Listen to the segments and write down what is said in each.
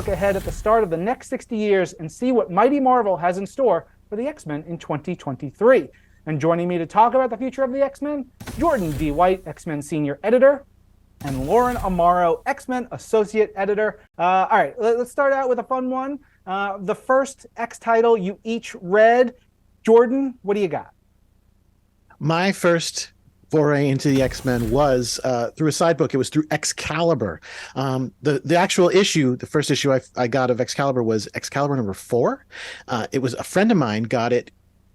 look ahead at the start of the next 60 years and see what Mighty Marvel has in store for the X-Men in 2023. And joining me to talk about the future of the X-Men, Jordan D. White, X-Men Senior Editor, and Lauren Amaro, X-Men Associate Editor. All right, let's start out with a fun one. The first X title you each read. Jordan, what do you got? My first foray into the X-Men was through a side book. It was through Excalibur. The actual issue, the first issue I got of Excalibur was Excalibur number 4. It was a friend of mine got it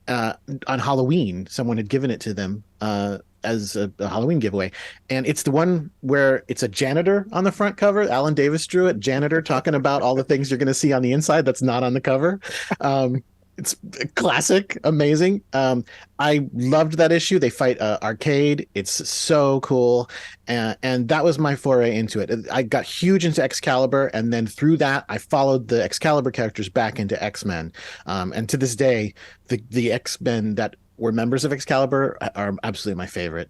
on Halloween. Someone had given it to them as a Halloween giveaway. And it's the one where it's a janitor on the front cover. Alan Davis drew it, janitor talking about all the things you're going to see on the inside that's not on the cover. It's classic, amazing. I loved that issue. They fight Arcade. It's so cool. And that was my foray into it. I got huge into Excalibur, and then through that, I followed the Excalibur characters back into X-Men. And to this day, the X-Men that were members of Excalibur are absolutely my favorite.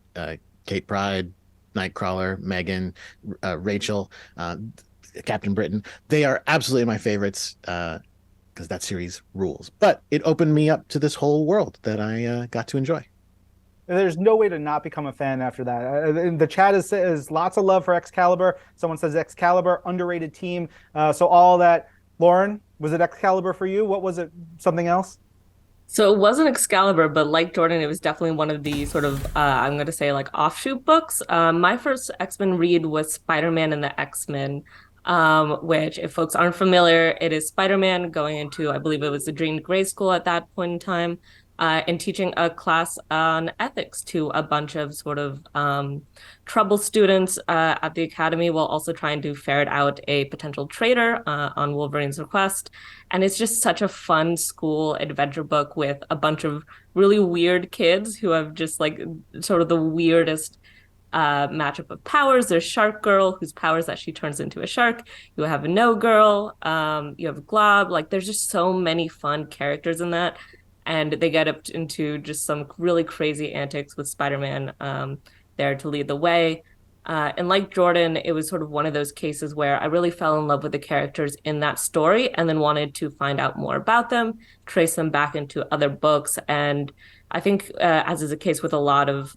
Kate Pryde, Nightcrawler, Megan, Rachel, Captain Britain. They are absolutely my favorites. Because that series rules. But it opened me up to this whole world that I got to enjoy. There's no way to not become a fan after that. The chat is lots of love for Excalibur. Someone says Excalibur, underrated team. So all that. Lauren, was it Excalibur for you? What was it? Something else? So it wasn't Excalibur, but like Jordan, it was definitely one of the sort of, I'm going to say like offshoot books. My first X-Men read was Spider-Man and the X-Men. Which, if folks aren't familiar, it is Spider-Man going into, I believe it was the Dream Grey School at that point in time, and teaching a class on ethics to a bunch of sort of trouble students at the academy, while also trying to ferret out a potential traitor on Wolverine's request. And it's just such a fun school adventure book with a bunch of really weird kids who have just like sort of the weirdest matchup of powers. There's Shark Girl, whose powers that she turns into a shark. You have a No Girl. You have Glob. Like, there's just so many fun characters in that, and they get up into just some really crazy antics with Spider-Man there to lead the way. And like Jordan, it was sort of one of those cases where I really fell in love with the characters in that story, and then wanted to find out more about them, trace them back into other books. And I think, as is the case with a lot of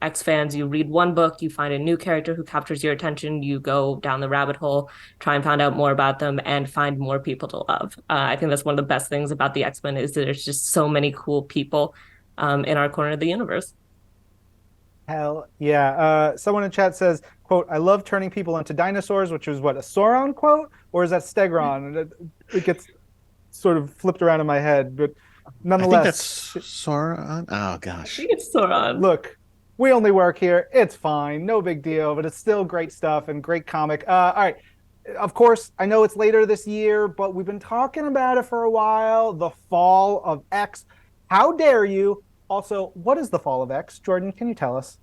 X fans, you read one book, you find a new character who captures your attention, you go down the rabbit hole, try and find out more about them, and find more people to love. I think that's one of the best things about the X-Men, is that there's just so many cool people in our corner of the universe. Hell yeah. Someone in chat says, quote, I love turning people into dinosaurs, which was what, a Sauron quote? Or is that Stegron? It gets sort of flipped around in my head, but nonetheless. I think that's Sauron. Oh, gosh. I think it's Sauron. Look, we only work here. It's fine. No big deal, but it's still great stuff and great comic. All right. Of course, I know it's later this year, but we've been talking about it for a while. The Fall of X. How dare you? Also, what is the Fall of X? Jordan, can you tell us?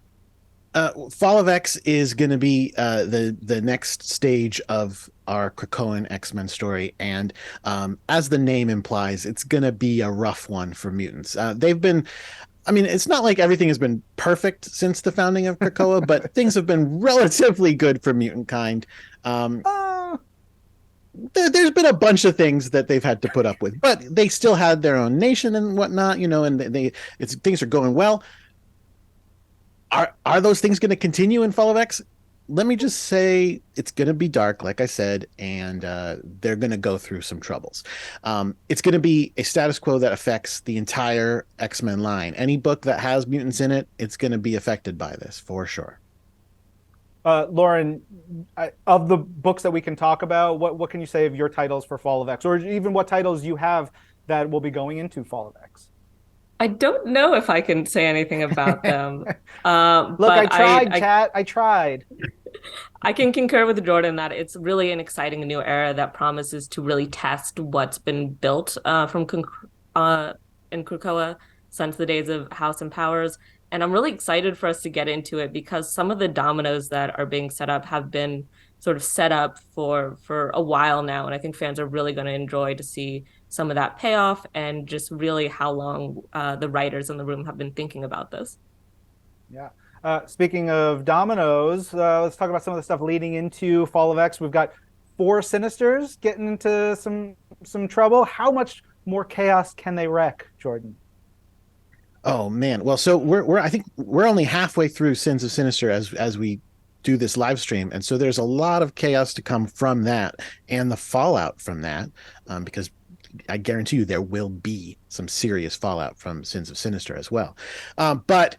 Fall of X is going to be the next stage of our Krakoan X-Men story, and as the name implies, it's going to be a rough one for mutants. They've been, I mean, it's not like everything has been perfect since the founding of Krakoa, but things have been relatively good for mutant kind. There's been a bunch of things that they've had to put up with, but they still had their own nation and whatnot, you know, and things are going well. Are those things going to continue in Fall of X? Let me just say it's going to be dark, like I said, and they're going to go through some troubles. It's going to be a status quo that affects the entire X-Men line. Any book that has mutants in it, it's going to be affected by this for sure. Lauren, of the books that we can talk about, what can you say of your titles for Fall of X, or even what titles you have that will be going into Fall of X? I don't know if I can say anything about them. Look, I tried, chat. I tried. I can concur with Jordan that it's really an exciting new era that promises to really test what's been built in Krakoa since the days of House and Powers. And I'm really excited for us to get into it, because some of the dominoes that are being set up have been sort of set up for a while now. And I think fans are really going to enjoy to see some of that payoff, and just really how long the writers in the room have been thinking about this. Yeah. Speaking of dominoes, let's talk about some of the stuff leading into Fall of X. We've got four Sinisters getting into some trouble. How much more chaos can they wreak, Jordan? Oh man. Well, so I think we're only halfway through Sins of Sinister as we do this live stream, and so there's a lot of chaos to come from that and the fallout from that, because I guarantee you there will be some serious fallout from Sins of Sinister as well. But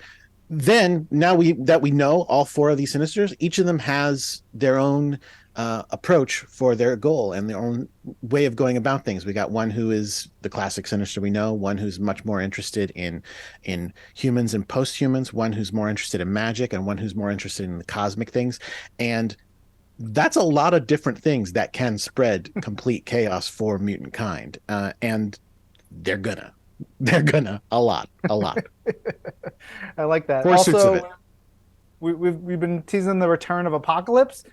then now we know all four of these Sinisters, each of them has their own approach for their goal and their own way of going about things. We got one who is the classic Sinister we know, one who's much more interested in humans and post-humans, one who's more interested in magic, and one who's more interested in the cosmic things. And that's a lot of different things that can spread complete chaos for mutant kind. And they're gonna a lot. I like that. Four suits of Also, it. we've been teasing the return of Apocalypse.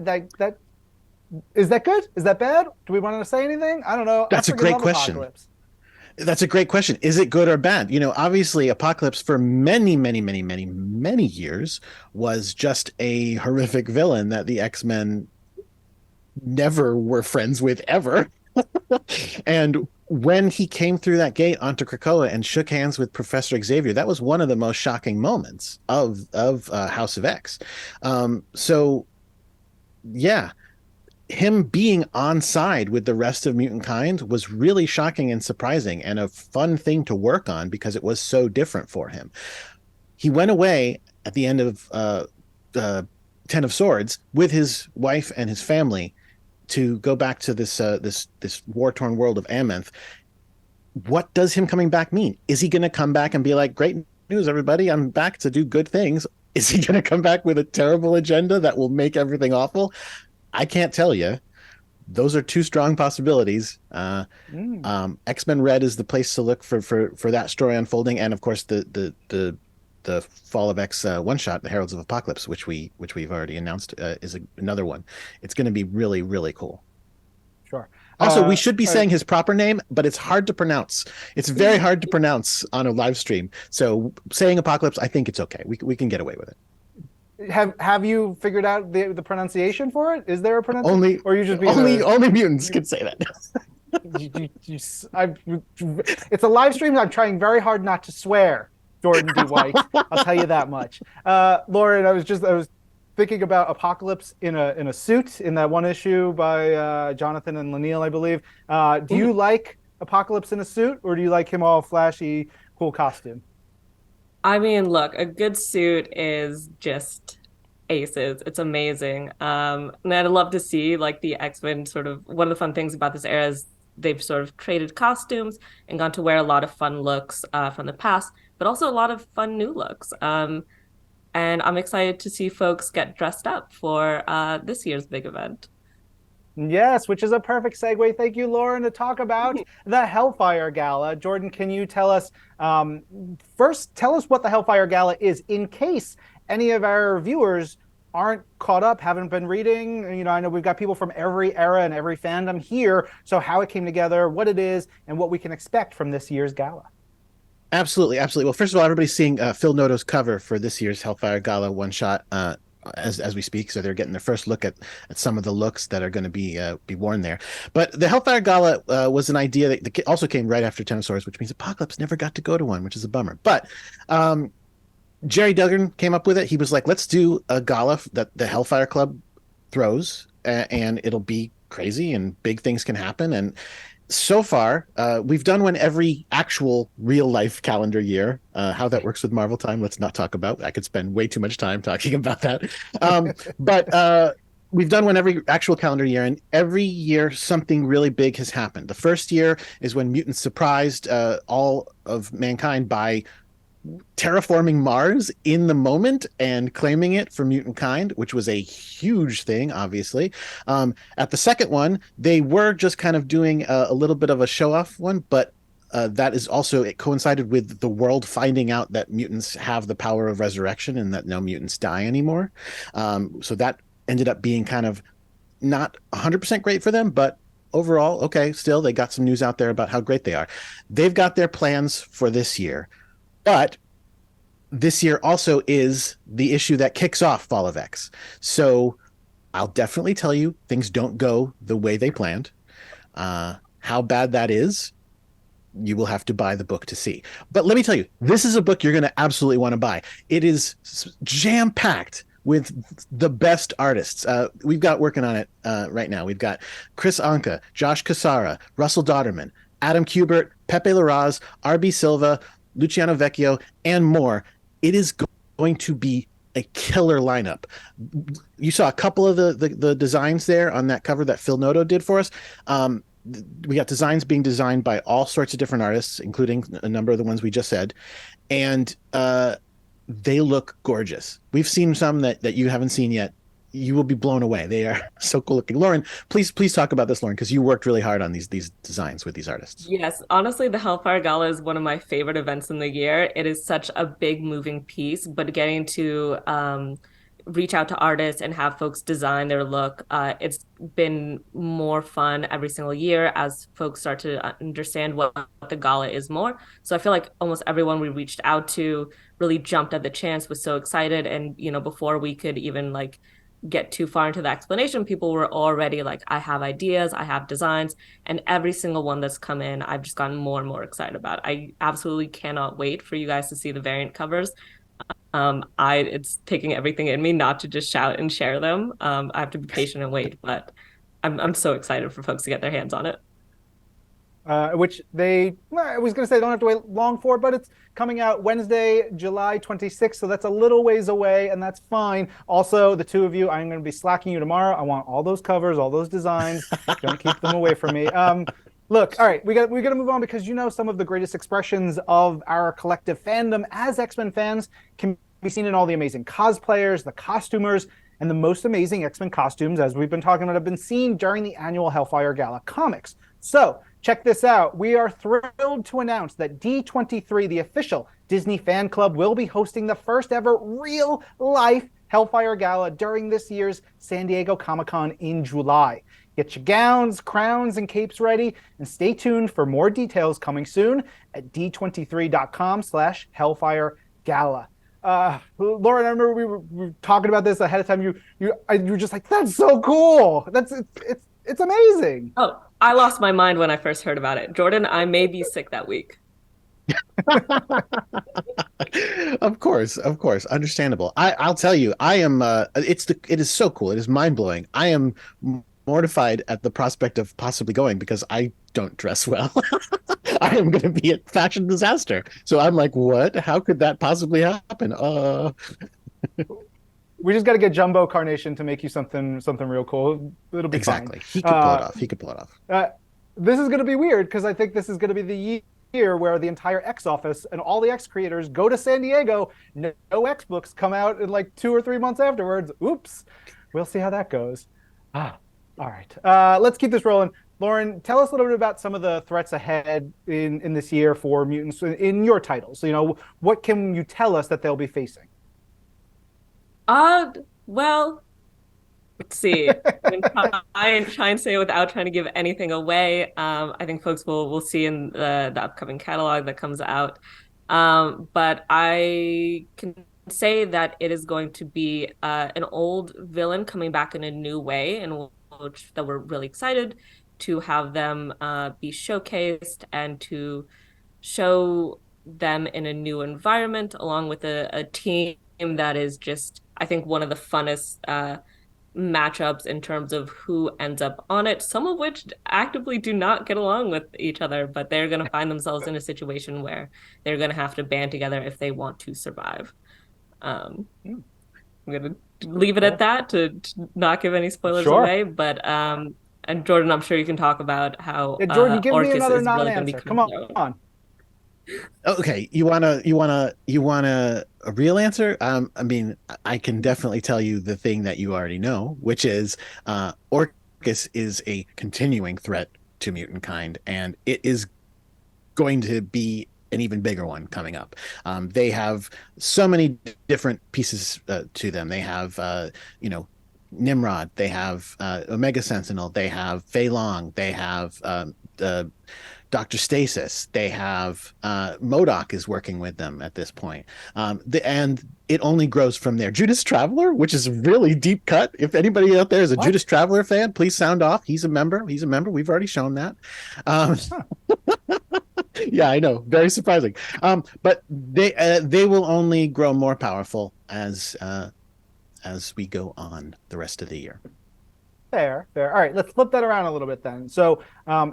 That is that good? Is that bad? Do we want to say anything? I don't know. That's a great question. Apocalypse. That's a great question. Is it good or bad? Obviously Apocalypse for many years was just a horrific villain that the X-Men never were friends with ever. And when he came through that gate onto Krakoa and shook hands with Professor Xavier, that was one of the most shocking moments of House of X. So yeah, him being on side with the rest of mutant kind was really shocking and surprising and a fun thing to work on because it was so different for him. He went away at the end of Ten of Swords with his wife and his family to go back to this war-torn world of Amenth. What does him coming back mean? Is he going to come back and be like, great news, everybody, I'm back to do good things? Is he going to come back with a terrible agenda that will make everything awful? I can't tell you. Those are two strong possibilities. X-Men Red is the place to look for that story unfolding, and of course the Fall of X one shot, the Heralds of Apocalypse, which we've already announced, is another one. It's going to be really, really cool. Sure. Also, we should be saying his proper name, but it's hard to pronounce. It's very hard to pronounce on a live stream. So saying Apocalypse, I think it's okay. We can get away with it. Have you figured out the pronunciation for it? Is there a pronunciation? Or you just only mutants can say that. It's a live stream. I'm trying very hard not to swear, Jordan D. White. I'll tell you that much. Lauren, I was thinking about Apocalypse in a suit in that one issue by Jonathan and Laniel, I believe. Do you like Apocalypse in a suit, or do you like him all flashy, cool costume? I mean, look, a good suit is just aces. It's amazing. And I'd love to see like the X-Men sort of, one of the fun things about this era is they've sort of traded costumes and gone to wear a lot of fun looks from the past, but also a lot of fun new looks. And I'm excited to see folks get dressed up for this year's big event. Yes, which is a perfect segue. Thank you, Lauren, to talk about the Hellfire Gala. Jordan, can you tell us, first, tell us what the Hellfire Gala is in case any of our viewers aren't caught up, haven't been reading. I know we've got people from every era and every fandom here. So how it came together, what it is, and what we can expect from this year's gala. Absolutely. Well, first of all, everybody's seeing Phil Noto's cover for this year's Hellfire Gala one shot as we speak, so they're getting their first look at some of the looks that are going to be worn there. But the Hellfire Gala was an idea that also came right after Ten of Swords, which means Apocalypse never got to go to one, which is a bummer. But Gerry Duggan came up with it. He was like, let's do a gala that the Hellfire Club throws, and it'll be crazy and big things can happen. And so far, we've done one every actual real life calendar year. How that works with Marvel time, let's not talk about. I could spend way too much time talking about that. But we've done one every actual calendar year, and every year something really big has happened. The first year is when mutants surprised all of mankind by terraforming Mars in the moment and claiming it for mutant kind, which was a huge thing, obviously. At the second one, they were just kind of doing a little bit of a show-off one, but that is also, it coincided with the world finding out that mutants have the power of resurrection and that no mutants die anymore. So that ended up being kind of not 100% great for them, but overall, okay, still, they got some news out there about how great they are. They've got their plans for this year. But this year also is the issue that kicks off Fall of X. So I'll definitely tell you things don't go the way they planned. How bad that is, you will have to buy the book to see. But let me tell you, this is a book you're going to absolutely want to buy. It is jam-packed with the best artists. We've got working on it right now. We've got Chris Anka, Josh Cassara, Russell Dodderman, Adam Kubert, Pepe Larraz, RB Silva, Luciano Vecchio, and more. It is going to be a killer lineup. You saw a couple of the designs there on that cover that Phil Noto did for us. We got designs being designed by all sorts of different artists, including a number of the ones we just said. And they look gorgeous. We've seen some that you haven't seen yet. You will be blown away. They are so cool looking. Lauren, please talk about this, Lauren, because you worked really hard on these designs with these artists. Yes, honestly, the Hellfire Gala is one of my favorite events in the year. It is such a big moving piece, but getting to reach out to artists and have folks design their look, it's been more fun every single year as folks start to understand what the gala is more. So I feel like almost everyone we reached out to really jumped at the chance, was so excited. And, before we could even get too far into the explanation, people were already like, I have ideas, I have designs, and every single one that's come in, I've just gotten more and more excited about. I absolutely cannot wait for you guys to see the variant covers. It's taking everything in me not to just shout and share them. I have to be patient and wait, but I'm so excited for folks to get their hands on it. Which I was going to say, don't have to wait long for, but it's coming out Wednesday, July 26th. So that's a little ways away, and that's fine. Also, the two of you, I'm going to be slacking you tomorrow. I want all those covers, all those designs. Don't keep them away from me. Look, all right, we got to move on, because some of the greatest expressions of our collective fandom as X-Men fans can be seen in all the amazing cosplayers, the costumers, and the most amazing X-Men costumes, as we've been talking about, have been seen during the annual Hellfire Gala comics. So check this out. We are thrilled to announce that D23, the official Disney fan club, will be hosting the first ever real-life Hellfire Gala during this year's San Diego Comic-Con in July. Get your gowns, crowns, and capes ready, and stay tuned for more details coming soon at d23.com/Hellfire Gala. Lauren, I remember we were talking about this ahead of time. You were just like, that's so cool. It's amazing. Oh, I lost my mind when I first heard about it. Jordan, I may be sick that week. Of course, understandable. I'll tell you, I am. It is so cool. It is mind blowing. I am mortified at the prospect of possibly going, because I don't dress well. I am going to be a fashion disaster. So I'm like, what? How could that possibly happen? We just got to get Jumbo Carnation to make you something real cool. It'll be exactly. fine. He could pull it off. He could pull it off. This is going to be weird, because I think this is going to be the year where the entire X office and all the X creators go to San Diego. No X books come out in 2 or 3 months afterwards. Oops. We'll see how that goes. All right. Let's keep this rolling. Lauren, tell us a little bit about some of the threats ahead in this year for mutants in your titles. What can you tell us that they'll be facing? Well, let's see. I try and say it without trying to give anything away. I think folks will see in the upcoming catalog that comes out. But I can say that it is going to be an old villain coming back in a new way, and that we're really excited to have them be showcased and to show them in a new environment, along with a team that is just, I think, one of the funnest matchups in terms of who ends up on it, some of which actively do not get along with each other, but they're going to find themselves in a situation where they're going to have to band together if they want to survive. I'm going to leave it at that to not give any spoilers away, but and Jordan, I'm sure you can talk about how Jordan, give me another really non-answer. Come on. Okay, you want a real answer? I mean, I can definitely tell you the thing that you already know, which is Orcus is a continuing threat to mutant kind, and it is going to be an even bigger one coming up. They have so many different pieces to them. They have Nimrod, they have Omega Sentinel, they have Fei Long, they have Dr. Stasis. They have MODOK is working with them at this point. And it only grows from there. Judas Traveler, which is a really deep cut. If anybody out there is a Judas Traveler fan, please sound off. He's a member. We've already shown that. Yeah, I know. Very surprising. But they will only grow more powerful as we go on the rest of the year. Fair. All right, let's flip that around a little bit then. So,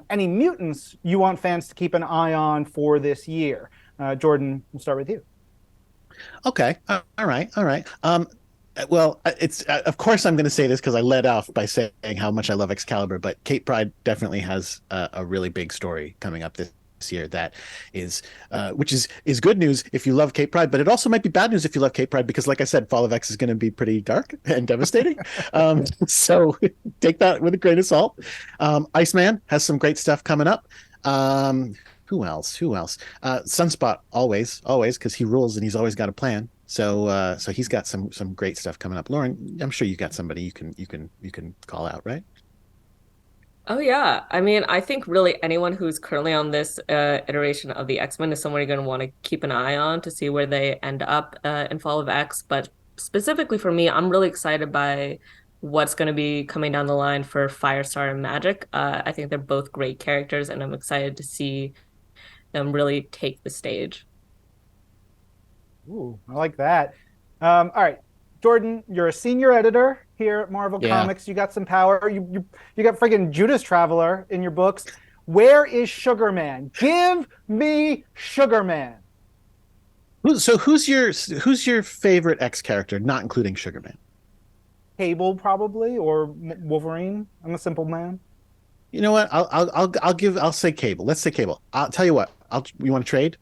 any mutants you want fans to keep an eye on for this year? Jordan, we'll start with you. Okay. All right. Well, it's of course I'm going to say this because I led off by saying how much I love Excalibur, but Kate Pryde definitely has a really big story coming up this year that is which is good news if you love Kate Pryde, but it also might be bad news if you love Kate Pryde, because like I said, Fall of X is going to be pretty dark and devastating. So take that with a grain of salt. Iceman has some great stuff coming up. Who else? Sunspot always, because he rules and he's always got a plan. So he's got some great stuff coming up. Lauren, I'm sure you got somebody you can call out, right? Oh yeah. I mean, I think really anyone who's currently on this iteration of the X-Men is someone you're going to want to keep an eye on to see where they end up in Fall of X. But specifically for me, I'm really excited by what's going to be coming down the line for Firestar and Magic. I think they're both great characters, and I'm excited to see them really take the stage. Ooh, I like that. All right, Jordan, you're a senior editor here at Marvel Comics. You got some power. You got friggin' Judas Traveler in your books. Where is Sugar Man? Give me Sugar Man. So who's your favorite X character, not including Sugar Man? Cable, probably, or Wolverine. I'm a simple man. You know what? I'll say Cable. Let's say Cable. I'll tell you what. You want to trade?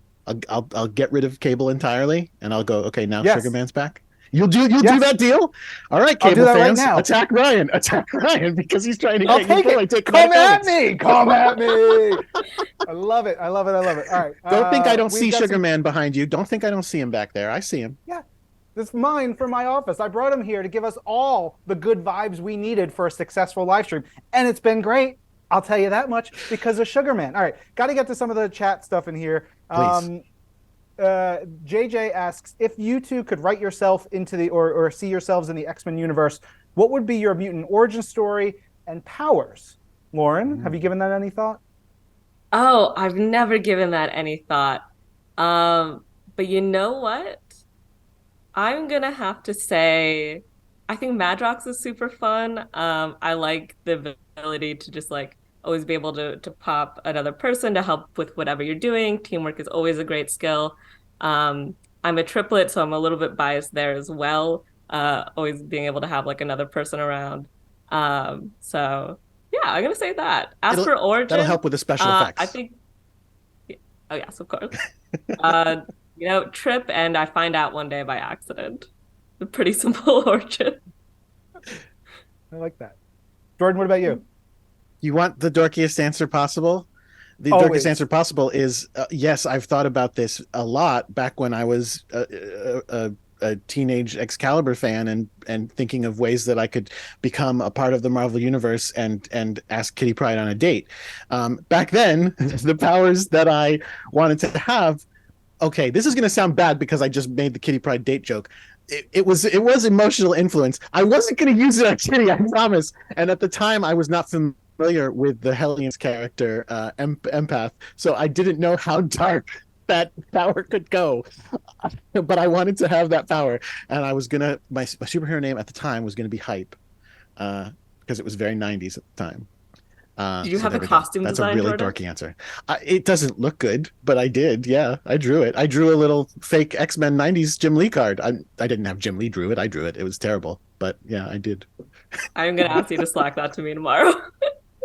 I'll get rid of Cable entirely, and I'll go. Okay, now Sugar Man's back. You'll do that deal? All right, Cable fans, right, attack Ryan because he's trying to get you. Come at me! I love it. All right. Don't think I don't see Sugar Man behind you. Don't think I don't see him back there. I see him. Yeah. This is mine for my office. I brought him here to give us all the good vibes we needed for a successful live stream, and it's been great. I'll tell you that much because of Sugar Man. All right, got to get to some of the chat stuff in here. Please. JJ asks, if you two could write yourself into the or see yourselves in the X-Men universe, what would be your mutant origin story and powers? Lauren, have you given that any thought? Oh, I've never given that any thought. But you know what? I'm gonna have to say, I think Madrox is super fun. I like the ability to just like always be able to pop another person to help with whatever you're doing. Teamwork is always a great skill. I'm a triplet, so I'm a little bit biased there as well. Always being able to have like another person around. So yeah, I'm gonna say that. As for origin, that'll help with the special effects. I think. Oh yes, of course. Trip, and I find out one day by accident. A pretty simple origin. I like that. Jordan, what about you? You want the dorkiest answer possible? The Always. dorkiest answer possible is yes. I've thought about this a lot back when I was a teenage Excalibur fan and thinking of ways that I could become a part of the Marvel universe and ask Kitty Pryde on a date. Back then, the powers that I wanted to have. Okay, this is going to sound bad because I just made the Kitty Pryde date joke. It was emotional influence. I wasn't going to use it on Kitty, I promise. And at the time, I was not familiar with the Hellions character, Empath, so I didn't know how dark that power could go. But I wanted to have that power, and I was gonna my superhero name at the time was gonna be Hype, because it was very 90s at the time. Did you have a costume That's design, a really Jordan? dorky answer. It doesn't look good, but I did. Yeah, I drew it. I drew a little fake X-Men 90s Jim Lee card. I didn't have Jim Lee drew it. I drew it. It was terrible, but yeah, I did. I'm gonna ask you to Slack that to me tomorrow.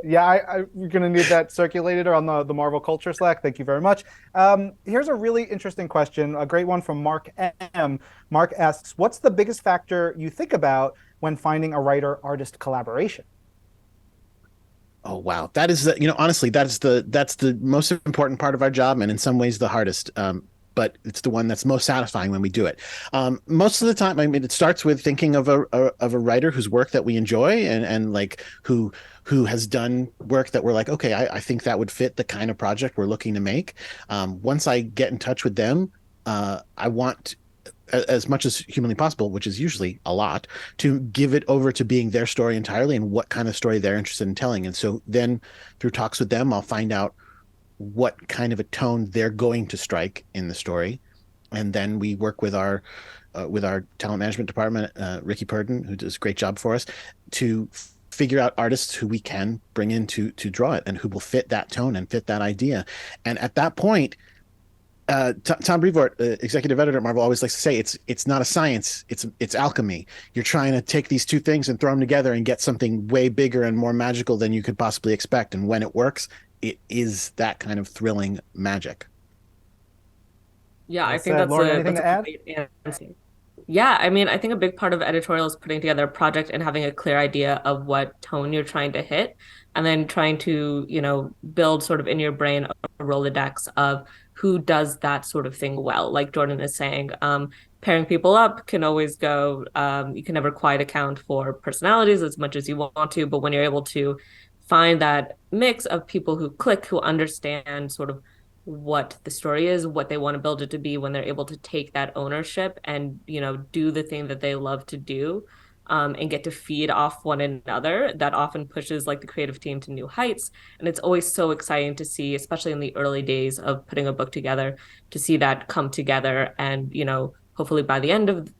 Yeah, you're going to need that circulated on the Marvel Culture Slack. Thank you very much. Here's a really interesting question, a great one from Mark M. Mark asks, what's the biggest factor you think about when finding a writer-artist collaboration? Oh wow, that is honestly that's the most important part of our job, and in some ways the hardest. but it's the one that's most satisfying when we do it. Most of the time, I mean, it starts with thinking of a writer whose work that we enjoy and like who has done work that we're like, okay, I think that would fit the kind of project we're looking to make. Once I get in touch with them, I want, as much as humanly possible, which is usually a lot, to give it over to being their story entirely and what kind of story they're interested in telling. And so then through talks with them, I'll find out what kind of a tone they're going to strike in the story. And then we work with our talent management department, Ricky Purden, who does a great job for us, to figure out artists who we can bring in to draw it and who will fit that tone and fit that idea. And at that point, Tom Brevoort, executive editor at Marvel, always likes to say it's not a science, it's alchemy. You're trying to take these two things and throw them together and get something way bigger and more magical than you could possibly expect. And when it works, it is that kind of thrilling magic. Yeah, I think that's Lauren, a anything to add? great answer. Yeah, I mean, I think a big part of editorial is putting together a project and having a clear idea of what tone you're trying to hit, and then trying to, build sort of in your brain a Rolodex of who does that sort of thing well. Like Jordan is saying, pairing people up can always go, you can never quite account for personalities as much as you want to, but when you're able to find that mix of people who click, who understand sort of what the story is, what they want to build it to be, when they're able to take that ownership and, do the thing that they love to do, and get to feed off one another, that often pushes like the creative team to new heights. And it's always so exciting to see, especially in the early days of putting a book together, to see that come together and, hopefully by the end of,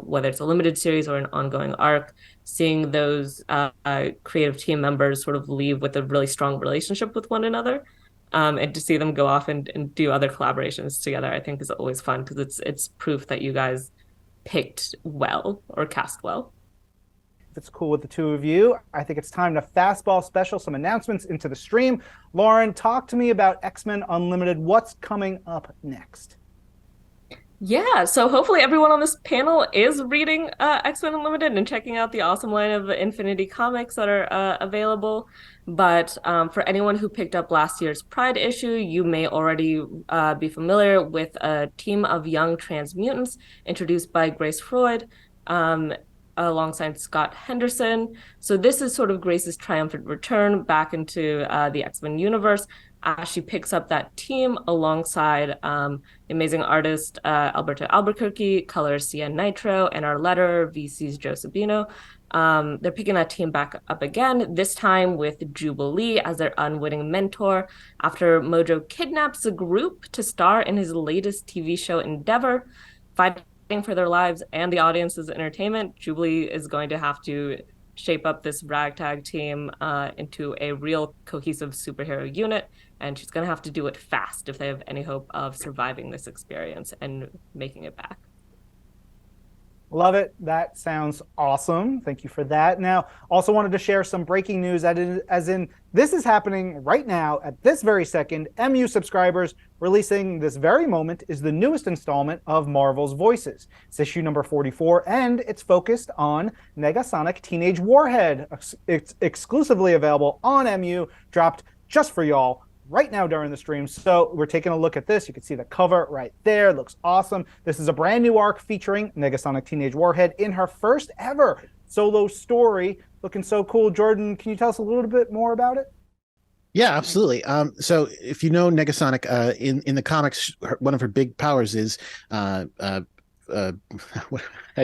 whether it's a limited series or an ongoing arc, seeing those creative team members sort of leave with a really strong relationship with one another. And to see them go off and do other collaborations together, I think is always fun, because it's proof that you guys picked well or cast well. If it's cool with the two of you, I think it's time to fastball special some announcements into the stream. Lauren, talk to me about X-Men Unlimited. What's coming up next? Yeah, so hopefully everyone on this panel is reading X-Men Unlimited and checking out the awesome line of Infinity comics that are available. But for anyone who picked up last year's Pride issue, you may already be familiar with a team of young trans mutants introduced by Grace Freud, alongside Scott Henderson. So this is sort of Grace's triumphant return back into the X-Men universe, as she picks up that team alongside the amazing artist Alberto Albuquerque, colors Cia Nitro, and our letterer VC's Joe Sabino. They're picking that team back up again, this time with Jubilee as their unwitting mentor. After Mojo kidnaps the group to star in his latest TV show endeavor, fighting for their lives and the audience's entertainment, Jubilee is going to have to shape up this ragtag team into a real cohesive superhero unit, and she's going to have to do it fast if they have any hope of surviving this experience and making it back. Love it. That sounds awesome. Thank you for that. Now, also wanted to share some breaking news, as in this is happening right now at this very second. MU subscribers releasing this very moment is the newest installment of Marvel's Voices. It's issue number 44, and it's focused on Negasonic Teenage Warhead. It's exclusively available on MU, dropped just for y'all right now during the stream. So we're taking a look at this. You can see the cover right there. It looks awesome. This is a brand new arc featuring Negasonic Teenage Warhead in her first ever solo story. Looking so cool. Jordan, can you tell us a little bit more about it? Yeah, absolutely. So if you know Negasonic, in the comics, one of her big powers is I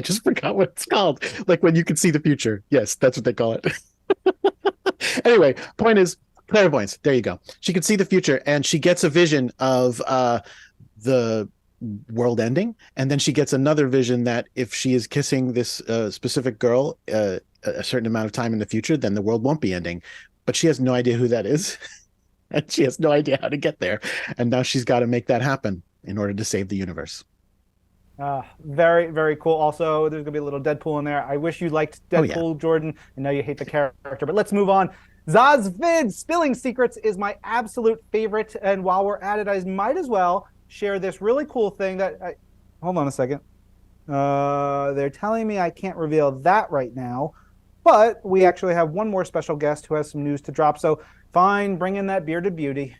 just forgot what it's called. Like when you can see the future. Yes, that's what they call it. Anyway, point is, clairvoyance. There you go. She can see the future, and she gets a vision of the world ending, and then she gets another vision that if she is kissing this specific girl a certain amount of time in the future, then the world won't be ending. But she has no idea who that is, and she has no idea how to get there. And now she's got to make that happen in order to save the universe. Very, very cool. Also, there's going to be a little Deadpool in there. I wish you liked Deadpool, Jordan. I know you hate the character, but let's move on. Zaz Vid, Spilling Secrets is my absolute favorite. And while we're at it, I might as well share this really cool thing that... hold on a second. They're telling me I can't reveal that right now. But we actually have one more special guest who has some news to drop. So fine, bring in that bearded beauty.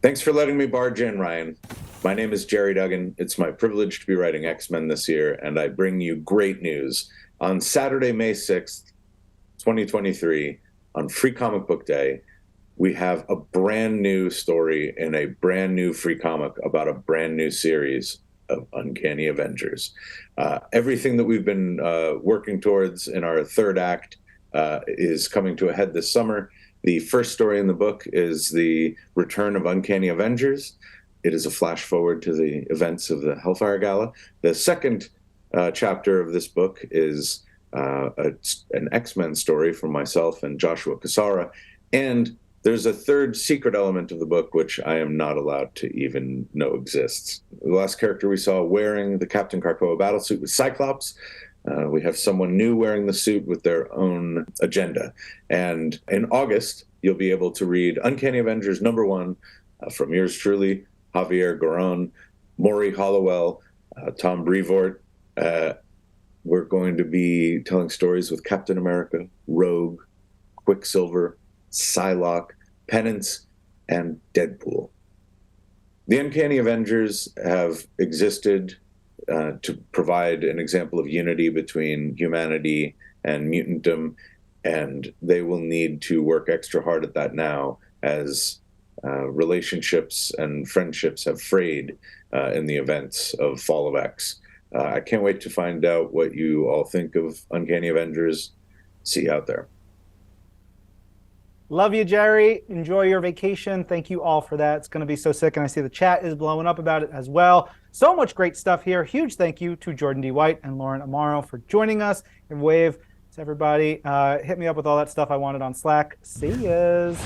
Thanks for letting me barge in, Ryan. My name is Gerry Duggan. It's my privilege to be writing X-Men this year, and I bring you great news. On Saturday, May 6th, 2023, on Free Comic Book Day, we have a brand new story in a brand new free comic about a brand new series of Uncanny Avengers. Everything that we've been working towards in our third act is coming to a head this summer. The first story in the book is the return of Uncanny Avengers. It is a flash forward to the events of the Hellfire Gala. The second chapter of this book is an X-Men story from myself and Joshua Cassara. And there's a third secret element of the book, which I am not allowed to even know exists. The last character we saw wearing the Captain Krakoa battlesuit was Cyclops. We have someone new wearing the suit with their own agenda. And in August, you'll be able to read Uncanny Avengers #1 from yours truly, Javier Garron, Maury Hollowell, Tom Brevoort. We're going to be telling stories with Captain America, Rogue, Quicksilver, Psylocke, Penance, and Deadpool. The Uncanny Avengers have existed to provide an example of unity between humanity and mutantdom, and they will need to work extra hard at that now as relationships and friendships have frayed in the events of Fall of X. I can't wait to find out what you all think of Uncanny Avengers. See you out there. Love you, Gerry. Enjoy your vacation. Thank you all for that. It's going to be so sick, and I see the chat is blowing up about it as well. So much great stuff here. Huge thank you to Jordan D. White and Lauren Amaro for joining us. And wave to everybody. Hit me up with all that stuff I wanted on Slack. See yas.